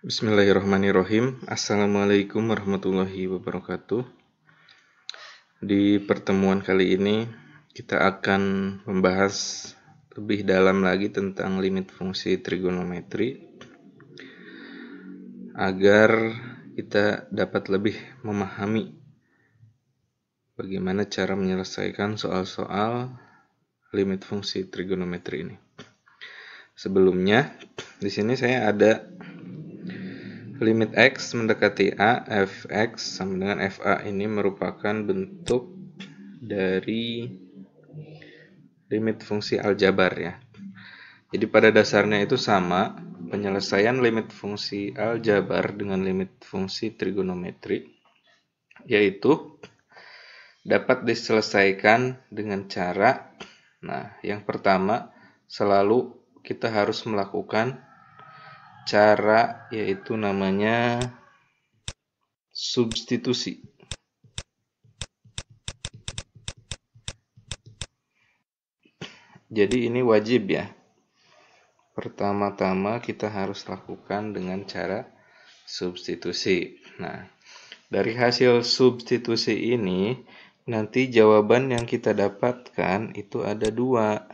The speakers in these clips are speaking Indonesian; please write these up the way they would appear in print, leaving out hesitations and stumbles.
Bismillahirrahmanirrahim. Assalamualaikum warahmatullahi wabarakatuh. Di pertemuan kali ini kita akan membahas lebih dalam lagi tentang limit fungsi trigonometri agar kita dapat lebih memahami bagaimana cara menyelesaikan soal-soal limit fungsi trigonometri ini. Sebelumnya, di sini saya ada limit X mendekati A, Fx sama dengan Fa ini merupakan bentuk dari limit fungsi aljabar ya. Jadi pada dasarnya itu sama, penyelesaian limit fungsi aljabar dengan limit fungsi trigonometri, yaitu dapat diselesaikan dengan cara, yang pertama selalu kita harus melakukan cara yaitu namanya substitusi. Jadi ini wajib ya. Pertama-tama kita harus lakukan dengan cara substitusi. Nah, dari hasil substitusi ini nanti jawaban yang kita dapatkan itu ada dua.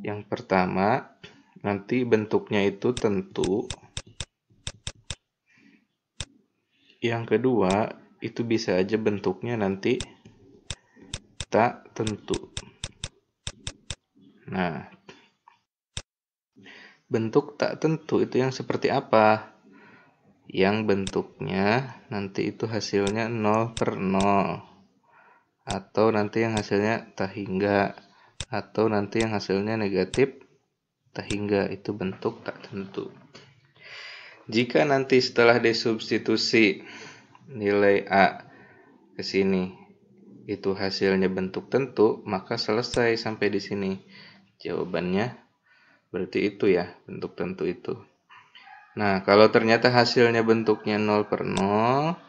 Yang pertama, nanti bentuknya itu tentu. Yang kedua, itu bisa aja bentuknya nanti tak tentu. Nah, bentuk tak tentu itu yang seperti apa? Yang bentuknya nanti itu hasilnya 0/0. Atau nanti yang hasilnya tak hingga. Atau nanti yang hasilnya negatif tak hingga, itu bentuk tak tentu. Jika nanti setelah disubstitusi nilai A ke sini itu hasilnya bentuk tentu, maka selesai sampai di sini. Jawabannya berarti itu ya, bentuk tentu itu. Nah, kalau ternyata hasilnya bentuknya 0/0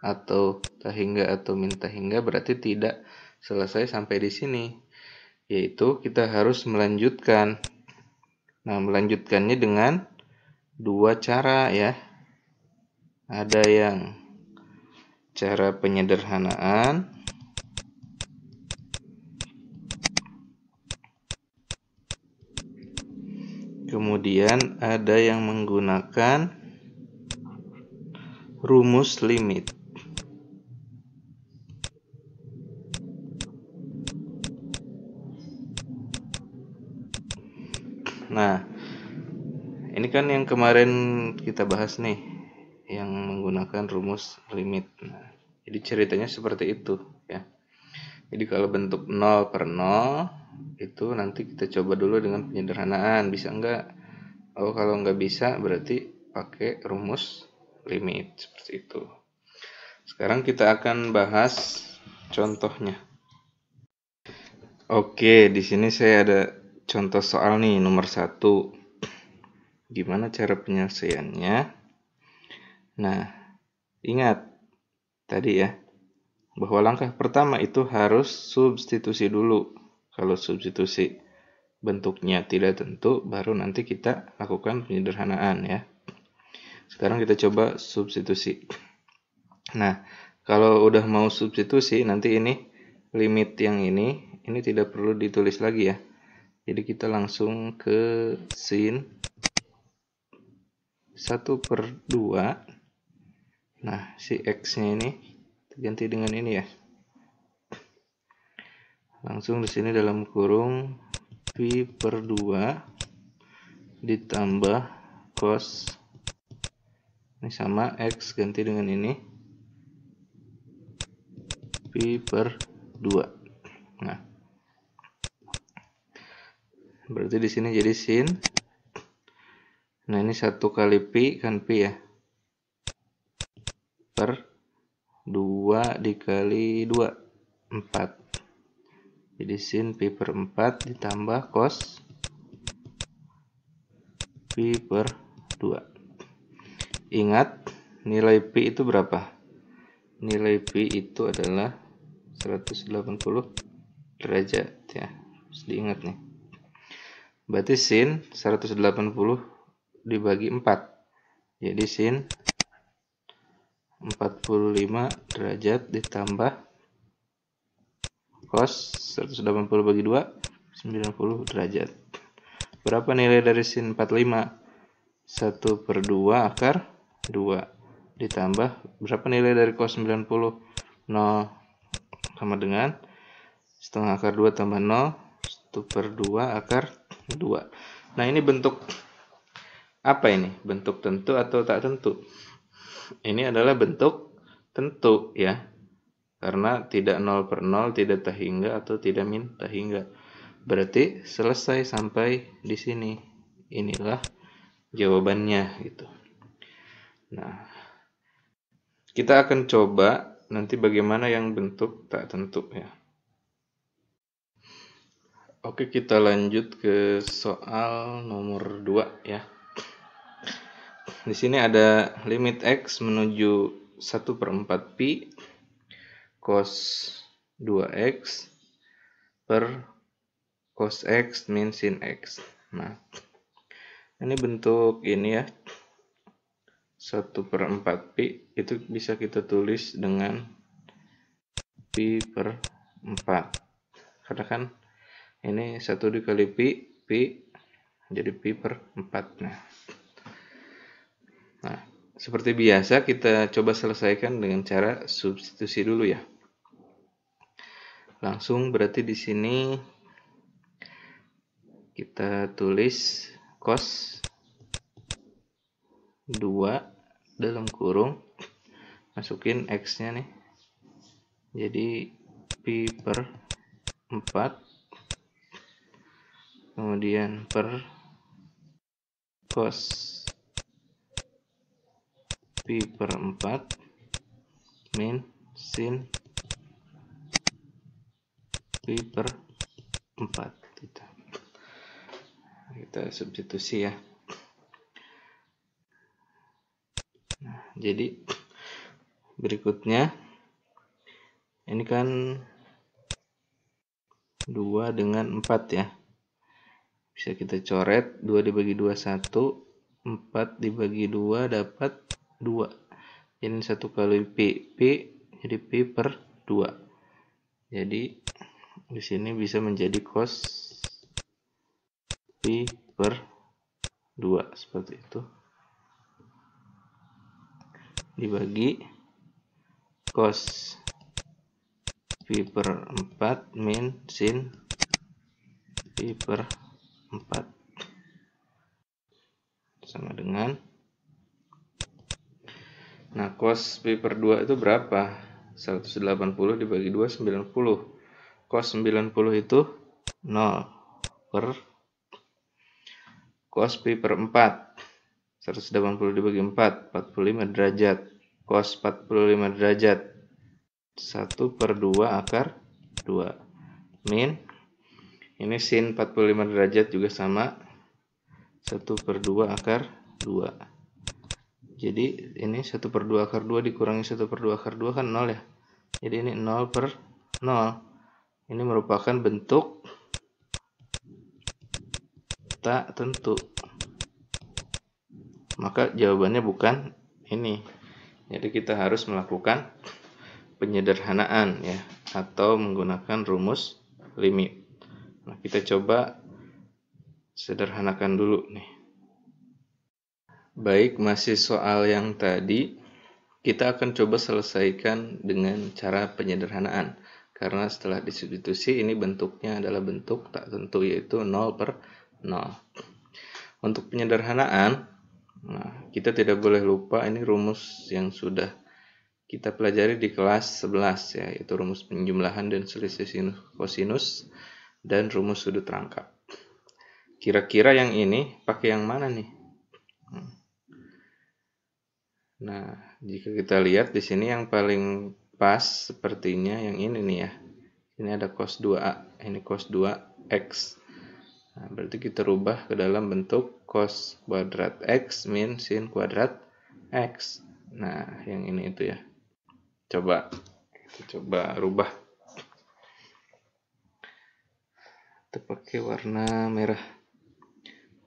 atau tak hingga atau min tak hingga, berarti tidak selesai sampai di sini. Yaitu kita harus melanjutkan. Nah, melanjutkannya dengan dua cara ya. Ada yang cara penyederhanaan, kemudian ada yang menggunakan rumus limit. Nah, ini kan yang kemarin kita bahas nih, yang menggunakan rumus limit. Nah, jadi ceritanya seperti itu ya. Jadi kalau bentuk 0/0 itu nanti kita coba dulu dengan penyederhanaan, bisa enggak? Oh, kalau enggak bisa berarti pakai rumus limit seperti itu. Sekarang kita akan bahas contohnya. Oke, di sini saya ada contoh soal nih, nomor 1. Gimana cara penyelesaiannya? Nah, ingat tadi ya, bahwa langkah pertama itu harus substitusi dulu. Kalau substitusi bentuknya tidak tentu, baru nanti kita lakukan penyederhanaan ya. Sekarang kita coba substitusi. Nah, kalau udah mau substitusi, nanti ini limit yang ini tidak perlu ditulis lagi ya. Jadi kita langsung ke sin 1/2. Nah, si X-nya ini ganti dengan ini ya. Langsung di sini dalam kurung pi/2 ditambah cos ini sama X ganti dengan ini pi/2. Nah, berarti di sini jadi sin. Nah, ini 1 kali pi kan pi ya. Per 2 dikali 2 4. Jadi sin pi/4 ditambah cos pi/2. Ingat nilai pi itu berapa? Nilai pi itu adalah 180 derajat ya. Harus diingat nih. Berarti sin 180 dibagi 4. Jadi sin 45 derajat ditambah cos 180 bagi 2, 90 derajat. Berapa nilai dari sin 45? 1/2 akar 2. Ditambah berapa nilai dari cos 90? 0. Sama dengan setengah akar 2 tambah 0, 1/2 akar 2. Nah, ini bentuk apa ini? Bentuk tentu atau tak tentu? Ini adalah bentuk tentu ya. Karena tidak 0/0, tidak tak hingga atau tidak min tak hingga. Berarti selesai sampai di sini. Inilah jawabannya gitu. Nah, kita akan coba nanti bagaimana yang bentuk tak tentu ya. Oke, kita lanjut ke soal nomor 2 ya. Di sini ada limit X menuju 1/4 pi cos 2X per cos X min sin X. Nah, ini bentuk ini ya, 1/4 pi itu bisa kita tulis dengan pi per 4. Karena kan ini 1 dikali pi jadi pi per 4. Nah, seperti biasa kita coba selesaikan dengan cara substitusi dulu ya. Langsung berarti di sini kita tulis cos 2 dalam kurung, masukin X-nya nih. Jadi pi per 4 kemudian per cos pi per 4 min sin pi per 4 gitu. Kita substitusi ya. Nah, jadi berikutnya ini kan 2 dengan 4 ya. Bisa kita coret, 2 dibagi 2 1, 4 dibagi 2 dapat 2. Ini 1 kali pi jadi pi per 2. Jadi di sini bisa menjadi cos pi per 2 seperti itu. Dibagi cos pi per 4 min sin pi per 4 sama dengan, nah cos pi per 2 itu berapa? 180 dibagi 2 90. Cos 90 itu 0 per cos pi per 4. 180 dibagi 4, 45 derajat. Cos 45 derajat 1/2 akar 2 min, ini sin 45 derajat juga sama, 1/2 akar 2. Jadi ini 1/2 akar 2 dikurangi 1/2 akar 2 kan 0 ya. Jadi ini 0 per 0. Ini merupakan bentuk tak tentu. Maka jawabannya bukan ini. Jadi kita harus melakukan penyederhanaan ya, atau menggunakan rumus limit. Nah, kita coba sederhanakan dulu nih. Baik, masih soal yang tadi, kita akan coba selesaikan dengan cara penyederhanaan. Karena setelah disubstitusi ini bentuknya adalah bentuk tak tentu, yaitu 0 per 0. Untuk penyederhanaan, nah, kita tidak boleh lupa ini rumus yang sudah kita pelajari di kelas 11 ya, yaitu rumus penjumlahan dan selisih sinus kosinus dan rumus sudut rangkap. Kira-kira yang ini pakai yang mana nih? Nah, jika kita lihat di sini yang paling pas sepertinya yang ini nih ya. Ini ada cos 2A, ini cos 2X. Nah, berarti kita rubah ke dalam bentuk cos kuadrat X min sin kuadrat X. Nah, yang ini itu ya. Kita coba rubah. Kita pakai warna merah.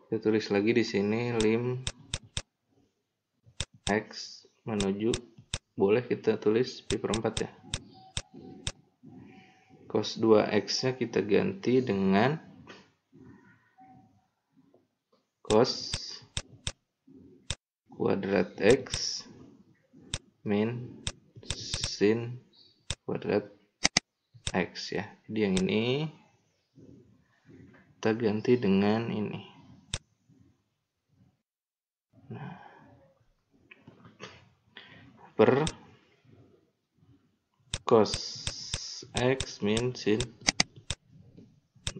Kita tulis lagi di sini lim X menuju, boleh kita tulis pi per 4 ya. Cos 2X nya kita ganti dengan cos kuadrat X min sin kuadrat X ya. Jadi yang ini kita ganti dengan ini. Nah, per cos X min sin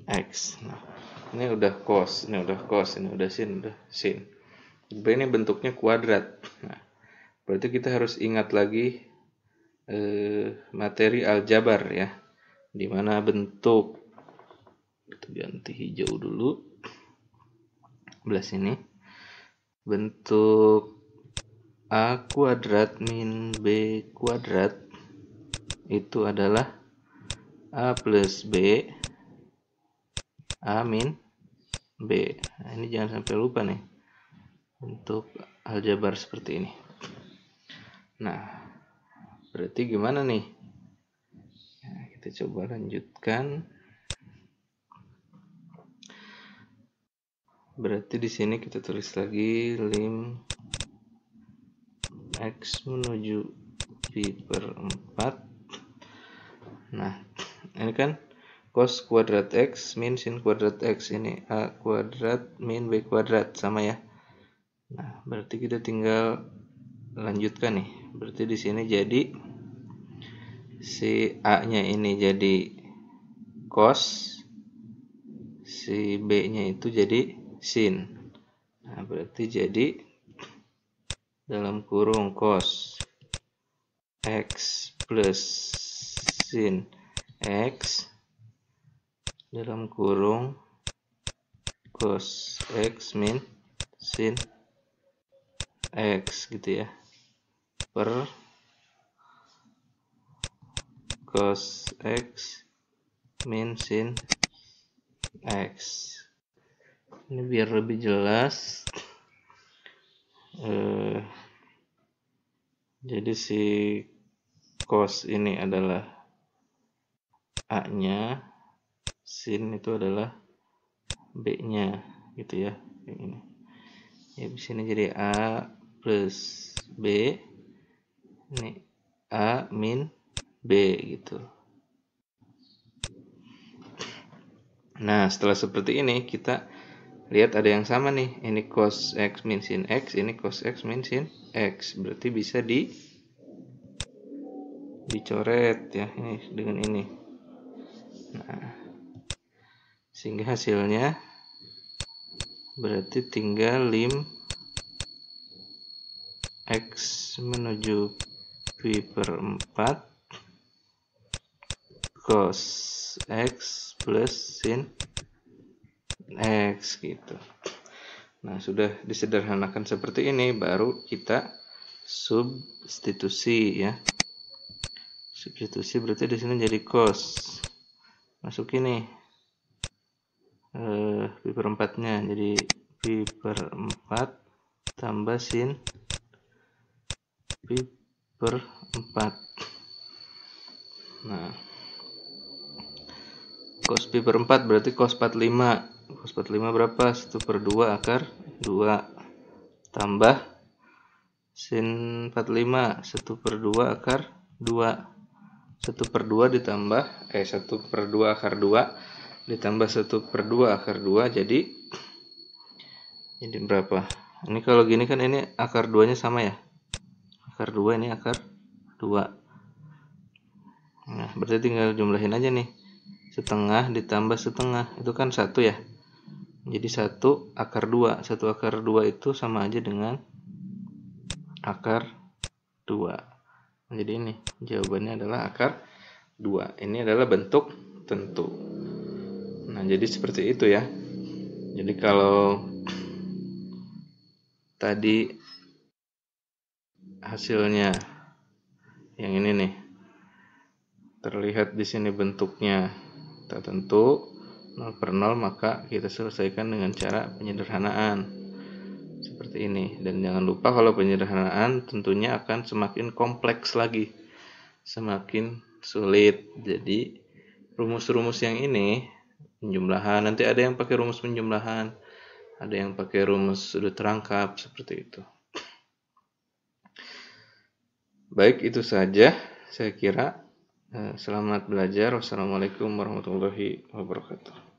X. Nah, ini udah cos, ini udah cos, ini udah sin. Ini bentuknya kuadrat. Nah, berarti kita harus ingat lagi materi aljabar ya, dimana bentuk, kita ganti hijau dulu, belah sini, bentuk A kuadrat min B kuadrat itu adalah A plus B A min B. Nah, ini jangan sampai lupa nih untuk aljabar seperti ini. Nah, berarti gimana nih? Nah, kita coba lanjutkan. Berarti di sini kita tulis lagi lim X menuju pi per 4. Nah, ini kan cos kuadrat X min sin kuadrat X, ini A kuadrat min B kuadrat, sama ya. Nah, berarti kita tinggal lanjutkan nih. Berarti di sini jadi si A-nya ini jadi cos, si B-nya itu jadi sin. Nah, berarti jadi dalam kurung cos X plus sin X dalam kurung cos X min sin X gitu ya, per cos X min sin X. Ini biar lebih jelas. Jadi si cos ini adalah A-nya, sin itu adalah B-nya gitu ya, kayak ini. Ya di sini jadi A plus B, ini A min B gitu. Nah, setelah seperti ini kita lihat ada yang sama nih. Ini cos X min sin X, ini cos X min sin X. Berarti bisa dicoret ya, ini dengan ini. Nah, sehingga hasilnya berarti tinggal lim X menuju pi per 4 cos X plus sin X gitu. Nah, sudah disederhanakan seperti ini, baru kita substitusi ya. Substitusi berarti di sini jadi cos. Masukin nih pi per 4-nya, jadi pi per 4 tambah sin pi per 4. Nah, cos pi per 4 berarti cos 45. Cos 45 berapa? 1 per 2 akar 2 tambah sin 45, 1 per 2 akar 2. 1 per 2 ditambah 1 per 2 akar 2 ditambah 1 per 2 akar 2, jadi berapa? Ini kalau gini kan ini akar 2 nya sama ya, akar 2, ini akar 2. Nah, berarti tinggal jumlahin aja nih, setengah ditambah setengah itu kan 1 ya, jadi 1 akar 2. 1 akar 2 itu sama aja dengan akar 2. Jadi ini jawabannya adalah akar 2. Ini adalah bentuk tentu. Nah, jadi seperti itu ya. Jadi kalau tadi hasilnya yang ini nih, terlihat di sini bentuknya tak tentu 0 per 0, maka kita selesaikan dengan cara penyederhanaan. Seperti seperti ini. Dan jangan lupa kalau penyederhanaan tentunya akan semakin kompleks lagi, semakin sulit. Jadi rumus-rumus yang ini, penjumlahan, nanti ada yang pakai rumus penjumlahan, ada yang pakai rumus sudut rangkap, seperti itu. Baik, itu saja saya kira. Selamat belajar. Wassalamualaikum warahmatullahi wabarakatuh.